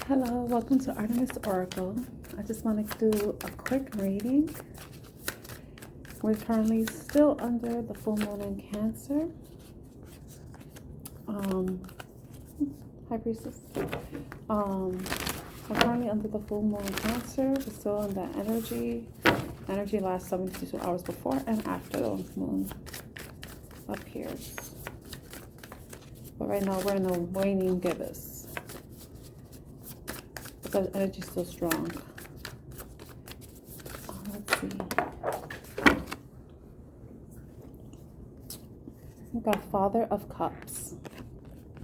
Hello, welcome to Artemis Oracle. I just wanted to do a quick reading. We're currently still under the full moon in Cancer. Hi, Priestess. We're currently under the full moon in Cancer. We're still in that energy. Energy lasts 72 hours before and after the moon appears. But right now we're in the waning gibbous. The energy is still strong. Let's see. We got Father of Cups.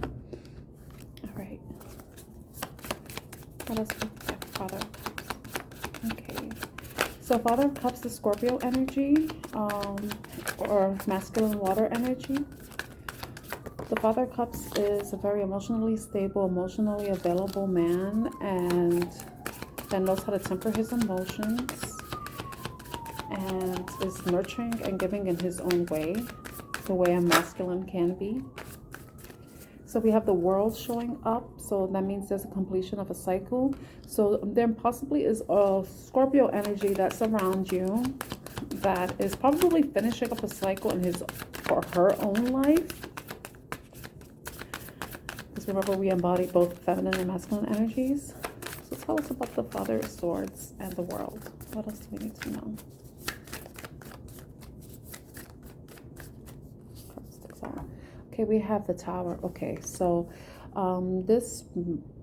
All right. What else we got? Father of Cups. Okay. So Father of Cups is Scorpio energy, or masculine water energy. The Father of Cups is a very emotionally stable, emotionally available man, and that knows how to temper his emotions and is nurturing and giving in his own way, the way a masculine can be. So we have the World showing up, so that means there's a completion of a cycle. So there possibly is a Scorpio energy that surrounds you that is probably finishing up a cycle in his or her own life. Remember, we embody both feminine and masculine energies. So tell us about the Father of Swords and the World. What else do we need to know? Okay, we have the Tower. Okay, so this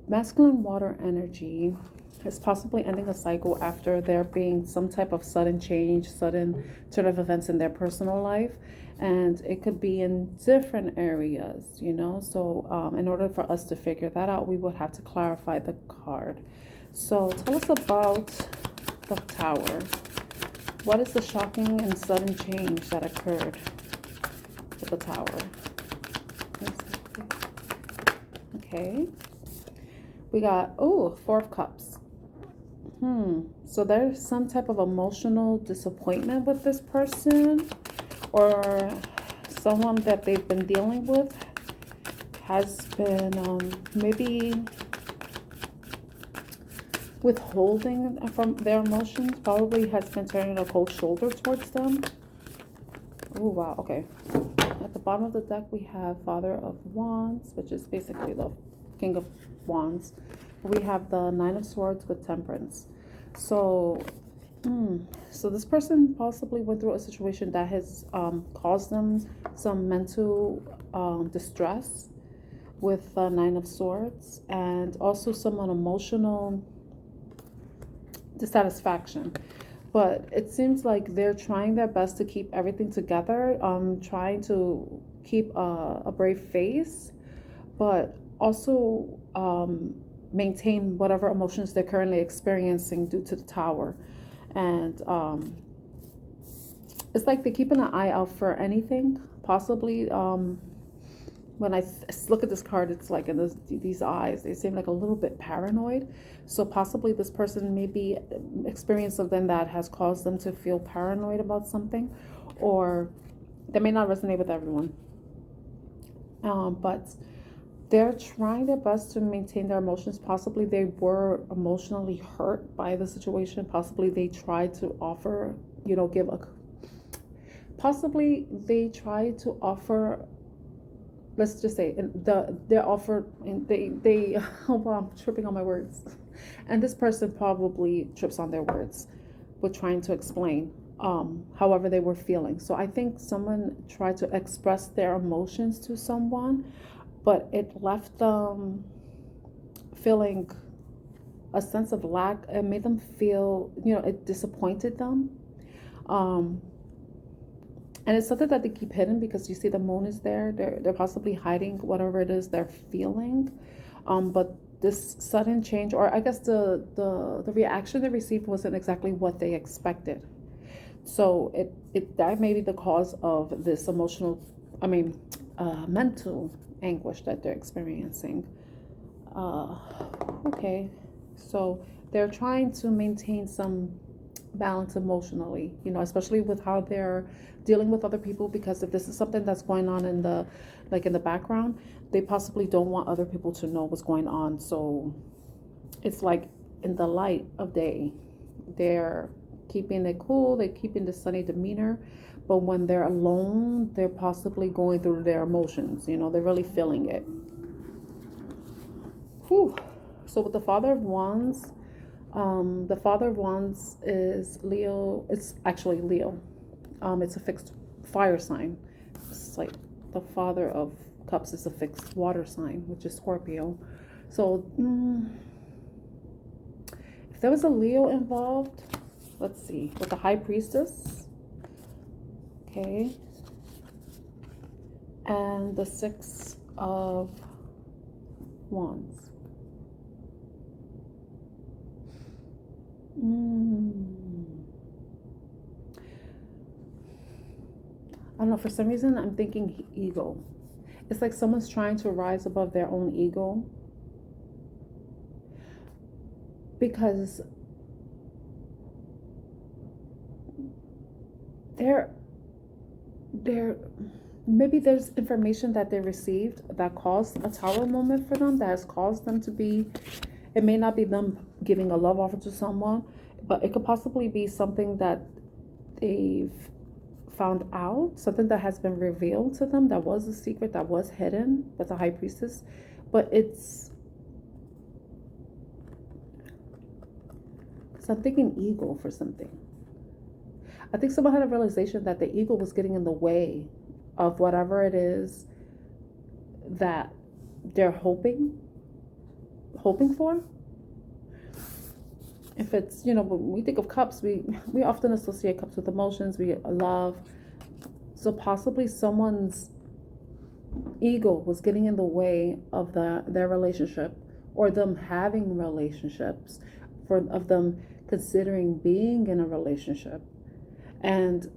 masculine water energy is possibly ending a cycle after there being some type of sudden change, sudden turn of events in their personal life. And it could be in different areas, you know. So in order for us to figure that out, we would have to clarify the card. So tell us about the Tower. What is the shocking and sudden change that occurred with the Tower? Okay. We got, Four of Cups. So there's some type of emotional disappointment with this person, or someone that they've been dealing with has been maybe withholding from their emotions, probably has been turning a cold shoulder towards them. Oh, wow. Okay. At the bottom of the deck, we have Father of Wands, which is basically the King of Wands. We have the Nine of Swords with Temperance. So this person possibly went through a situation that has caused them some mental distress with the Nine of Swords, and also some emotional dissatisfaction. But it seems like they're trying their best to keep everything together, trying to keep a brave face, but also maintain whatever emotions they're currently experiencing due to the Tower. And it's like they're keeping an eye out for anything. Possibly, when I look at this card, it's like in these eyes, they seem like a little bit paranoid. So possibly this person may be experiencing something that has caused them to feel paranoid about something, or they may not resonate with everyone. But they're trying their best to maintain their emotions. Possibly they were emotionally hurt by the situation. Possibly they tried to offer, possibly they tried to offer, let's just say, their offer, and they oh, I'm tripping on my words. And this person probably trips on their words with trying to explain however they were feeling. So I think someone tried to express their emotions to someone, but it left them feeling a sense of lack. It made them feel, it disappointed them. And it's something that they keep hidden, because you see the moon is there. They're possibly hiding whatever it is they're feeling. But this sudden change, or I guess the reaction they received wasn't exactly what they expected. So that may be the cause of this mental anguish that they're experiencing. Okay, so they're trying to maintain some balance emotionally, especially with how they're dealing with other people, because if this is something that's going on in the background, they possibly don't want other people to know what's going on. So it's like in the light of day. They're keeping it cool, they're keeping the sunny demeanor, but when they're alone, they're possibly going through their emotions. You know, they're really feeling it. Whew. So with the Father of Wands, the Father of Wands is Leo. It's actually Leo. It's a fixed fire sign. It's like the Father of Cups is a fixed water sign, which is Scorpio. So if there was a Leo involved, let's see, with the High Priestess, okay, and the Six of Wands. I don't know, for some reason I'm thinking ego. It's like someone's trying to rise above their own ego, because they're maybe there's information that they received that caused a tower moment for them, that has caused them to be, it may not be them giving a love offer to someone, but it could possibly be something that they've found out, something that has been revealed to them, that was a secret, that was hidden with the High Priestess. But it's, so I'm thinking ego for something. I think someone had a realization that the ego was getting in the way of whatever it is that they're hoping for. If it's, you know, when we think of cups, we often associate cups with emotions, we love. So possibly someone's ego was getting in the way of their relationship, or them having relationships, of them considering being in a relationship. And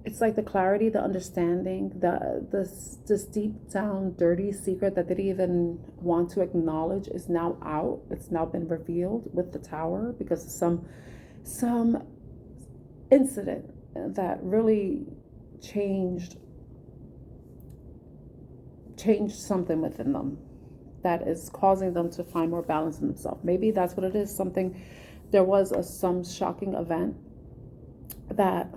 it's like the clarity, the understanding, this deep down dirty secret that they didn't even want to acknowledge is now out. It's now been revealed with the Tower, because of some incident that really changed something within them, that is causing them to find more balance in themselves. Maybe that's what it is. Something, there was some shocking event that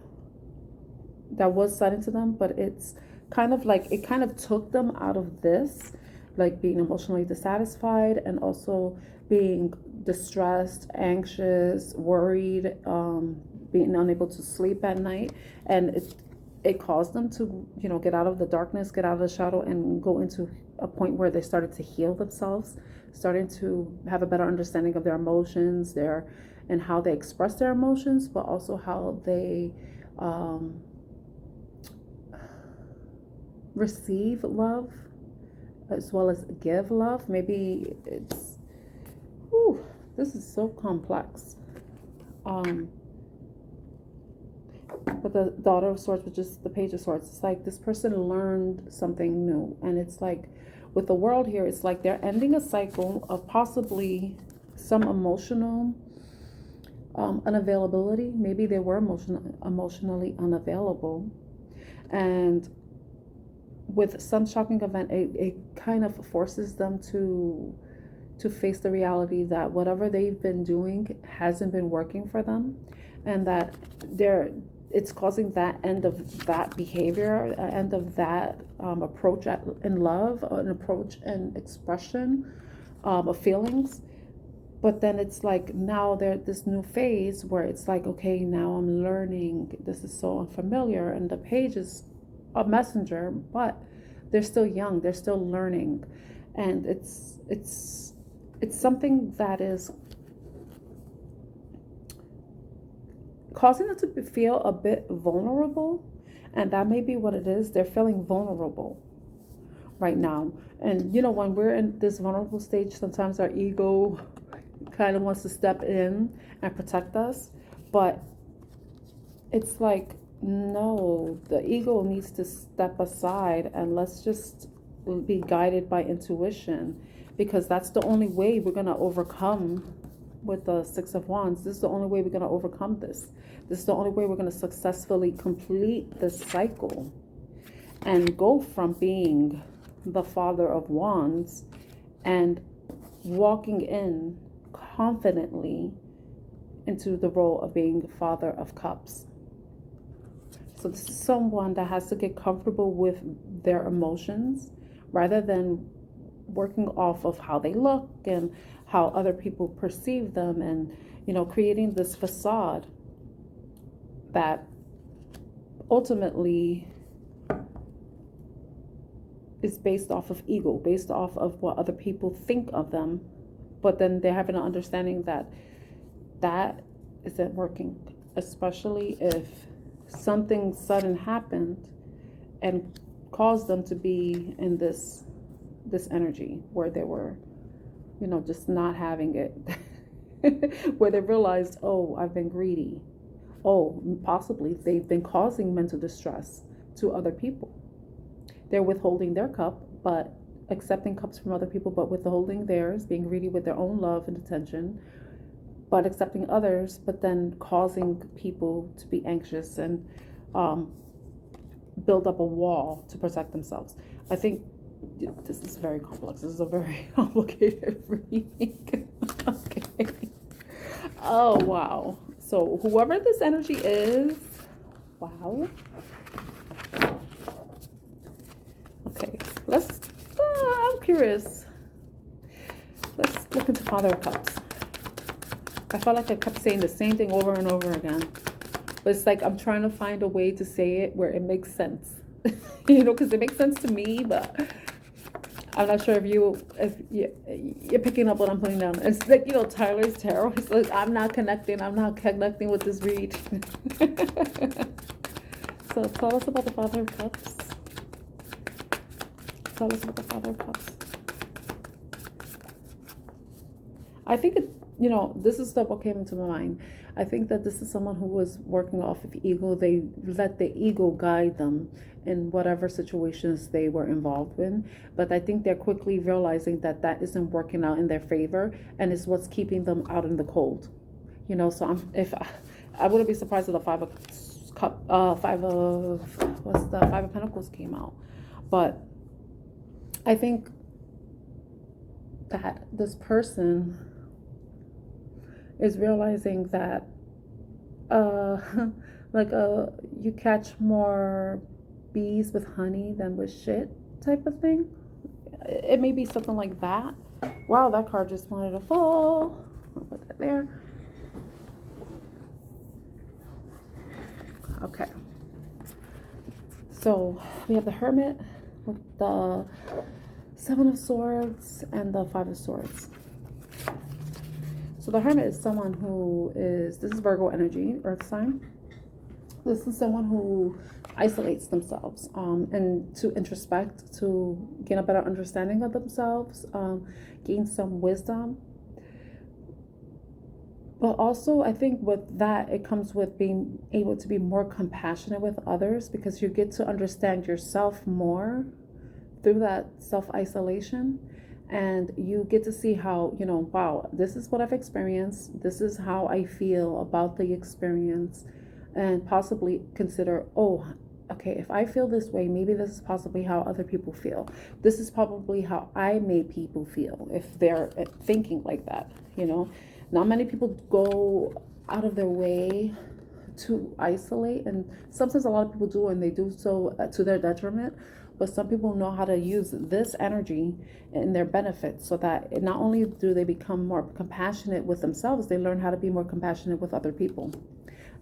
was said into them, but it's kind of like, it kind of took them out of this, like being emotionally dissatisfied, and also being distressed, anxious, worried, being unable to sleep at night. And it caused them to, you know, get out of the darkness, get out of the shadow, and go into a point where they started to heal themselves, starting to have a better understanding of their emotions, and how they express their emotions, but also how they receive love as well as give love. Maybe it's, this is so complex. But the Daughter of Swords, which is the Page of Swords, it's like this person learned something new. And it's like with the World here, it's like they're ending a cycle of possibly some emotional unavailability. Maybe they were emotionally unavailable, and with some shocking event, it kind of forces them to face the reality that whatever they've been doing hasn't been working for them, and that it's causing that end of that behavior, end of that approach in love, an approach and expression of feelings. But then it's like now there's this new phase where it's like, okay, now I'm learning. This is so unfamiliar. And the Page is a messenger, but they're still young. They're still learning. And it's something that is causing them to feel a bit vulnerable. And that may be what it is. They're feeling vulnerable right now. And, you know, when we're in this vulnerable stage, sometimes our ego kind of wants to step in and protect us, but it's like, no, the ego needs to step aside, and let's just be guided by intuition, because that's the only way we're going to overcome. With the Six of Wands, this is the only way we're going to overcome this. This is the only way we're going to successfully complete this cycle and go from being the Father of Wands and walking in confidently into the role of being Father of Cups. So this is someone that has to get comfortable with their emotions rather than working off of how they look and how other people perceive them, and creating this facade that ultimately is based off of ego, based off of what other people think of them. But then they're having an understanding that that isn't working, especially if something sudden happened and caused them to be in this energy where they were, just not having it, where they realized, oh, I've been greedy. Oh, possibly they've been causing mental distress to other people. They're withholding their cup, but accepting cups from other people, but withholding theirs, being greedy with their own love and attention, but accepting others, but then causing people to be anxious and build up a wall to protect themselves. I think this is very complex. This is a very complicated reading. Okay. Oh, wow. So whoever this energy is, wow. Okay, I'm curious. Let's look into Father of Cups. I felt like I kept saying the same thing over and over again. But it's like I'm trying to find a way to say it where it makes sense. Because it makes sense to me, but I'm not sure if you're picking up what I'm putting down. It's like, Tyler's tarot. It's like, I'm not connecting with this read. So tell us about the Father of Cups. Tell us about the Father of Cups. I think this is stuff what came into my mind. I think that this is someone who was working off of ego. They let the ego guide them in whatever situations they were involved in. But I think they're quickly realizing that isn't working out in their favor, and it's what's keeping them out in the cold. So I wouldn't be surprised if the Five of Pentacles came out. But I think that this person is realizing that you catch more bees with honey than with shit type of thing. It may be something like that. Wow, that card just wanted to fall. I'll put that there. Okay. So we have the Hermit with the Seven of Swords and the Five of Swords. So the Hermit is someone this is Virgo energy, earth sign. This is someone who isolates themselves and to introspect, to gain a better understanding of themselves, gain some wisdom. But also, I think with that, it comes with being able to be more compassionate with others, because you get to understand yourself more through that self-isolation. And you get to see how, wow, this is what I've experienced. This is how I feel about the experience. And possibly consider, oh, okay, if I feel this way, maybe this is possibly how other people feel. This is probably how I made people feel if they're thinking like that, Not many people go out of their way to isolate. And sometimes a lot of people do, and they do so to their detriment. But some people know how to use this energy in their benefit, so that not only do they become more compassionate with themselves, they learn how to be more compassionate with other people.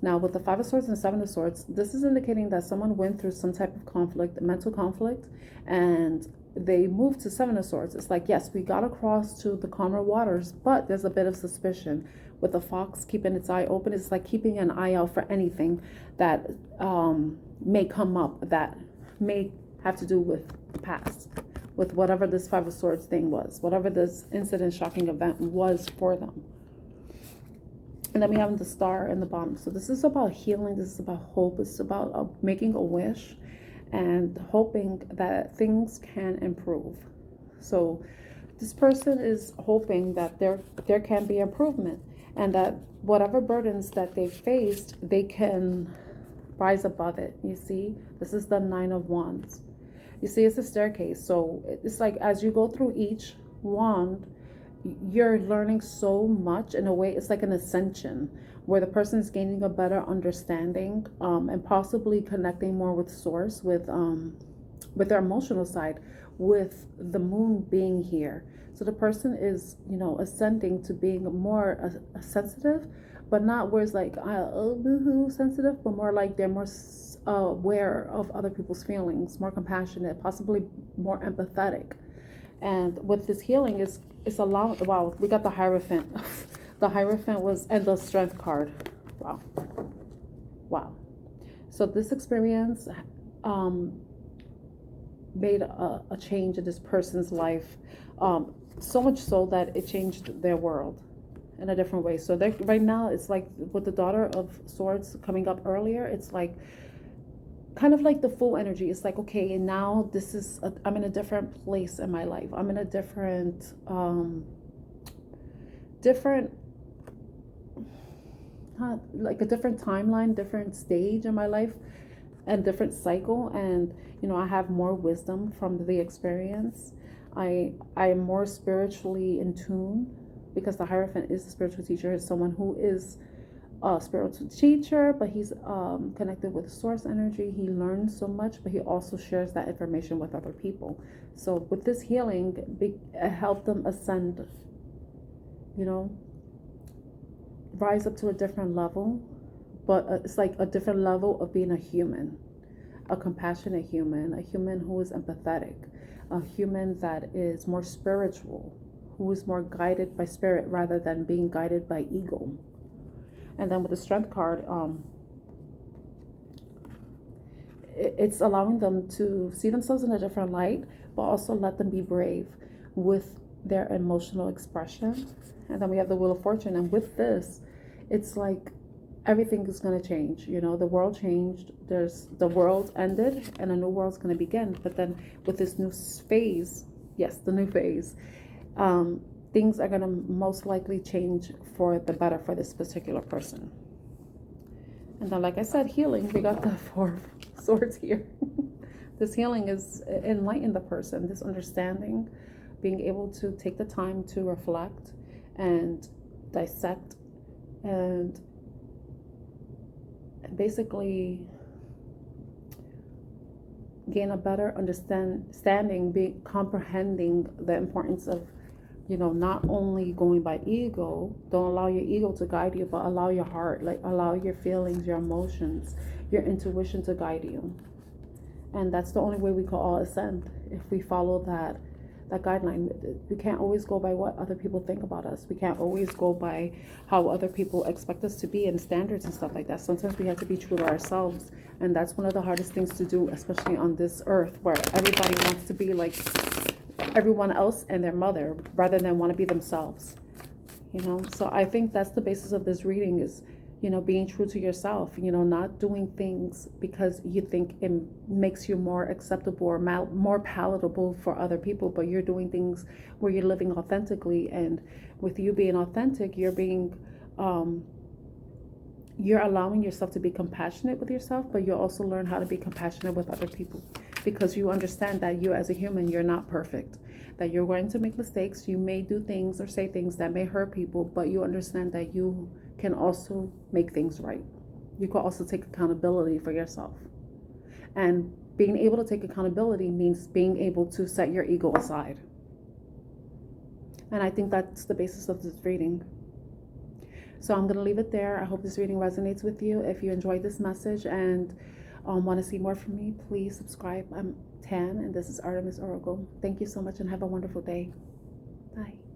Now, with the Five of Swords and Seven of Swords, this is indicating that someone went through some type of conflict, mental conflict, and they moved to Seven of Swords. It's like, yes, we got across to the calmer waters, but there's a bit of suspicion. With the fox keeping its eye open, it's like keeping an eye out for anything that may come up, that may have to do with the past, with whatever this Five of Swords thing was, whatever this incident, shocking event was for them. And then we have the Star in the bottom. So this is about healing. This is about hope. It's about making a wish and hoping that things can improve. So this person is hoping that there can be improvement, and that whatever burdens that they faced, they can rise above it. You see, this is the Nine of Wands. You see, it's a staircase. So it's like as you go through each wand, you're learning so much. In a way, it's like an ascension where the person is gaining a better understanding, and possibly connecting more with source, with their emotional side, with the moon being here. So the person is, ascending to being more sensitive, but not where it's like sensitive, but more like they're more aware of other people's feelings, more compassionate, possibly more empathetic. And with this healing, it's allowing. Wow, we got the Hierophant. The Hierophant was, and the Strength card. Wow, wow. So this experience made a change in this person's life, so much so that it changed their world in a different way. So right now, it's like with the Daughter of Swords coming up earlier, it's like kind of like the full energy. It's like, okay, and now I'm in a different place in my life. I'm in a different like a different timeline, different stage in my life, and different cycle. And I have more wisdom from the experience. I am more spiritually in tune, because the Hierophant is a spiritual teacher. Is someone who is a spiritual teacher, but he's connected with source energy. He learns so much, but he also shares that information with other people. So with this healing, it helped them ascend, rise up to a different level. But it's like a different level of being a human, a compassionate human, a human who is empathetic, a human that is more spiritual, who is more guided by spirit rather than being guided by ego. And then with the Strength card, it's allowing them to see themselves in a different light, but also let them be brave with their emotional expression. And then we have the Wheel of Fortune. And with this, it's like everything is going to change. The world changed. The world ended and a new world's going to begin. But then with this new phase, yes, the new phase, things are going to most likely change for the better for this particular person. And then, like I said, healing, we got the Four of Swords here. This healing is enlighten the person, this understanding, being able to take the time to reflect and dissect and basically gain a better understanding, comprehending the importance of not only going by ego. Don't allow your ego to guide you, but allow your heart, like allow your feelings, your emotions, your intuition to guide you. And that's the only way we can all ascend, if we follow that guideline. We can't always go by what other people think about us. We can't always go by how other people expect us to be and standards and stuff like that. Sometimes we have to be true to ourselves. And that's one of the hardest things to do, especially on this earth, where everybody wants to be like everyone else and their mother rather than want to be themselves. So I think that's the basis of this reading is, being true to yourself, not doing things because you think it makes you more acceptable or more palatable for other people, but you're doing things where you're living authentically. And with you being authentic, you're being you're allowing yourself to be compassionate with yourself, but you also learn how to be compassionate with other people, because you understand that you as a human, you're not perfect, that you're going to make mistakes. You may do things or say things that may hurt people, but you understand that you can also make things right. You can also take accountability for yourself. And being able to take accountability means being able to set your ego aside. And I think that's the basis of this reading. So I'm going to leave it there. I hope this reading resonates with you. If you enjoyed this message and want to see more from me, please subscribe. I'm Tan, and this is Artemis Oracle. Thank you so much and have a wonderful day. Bye.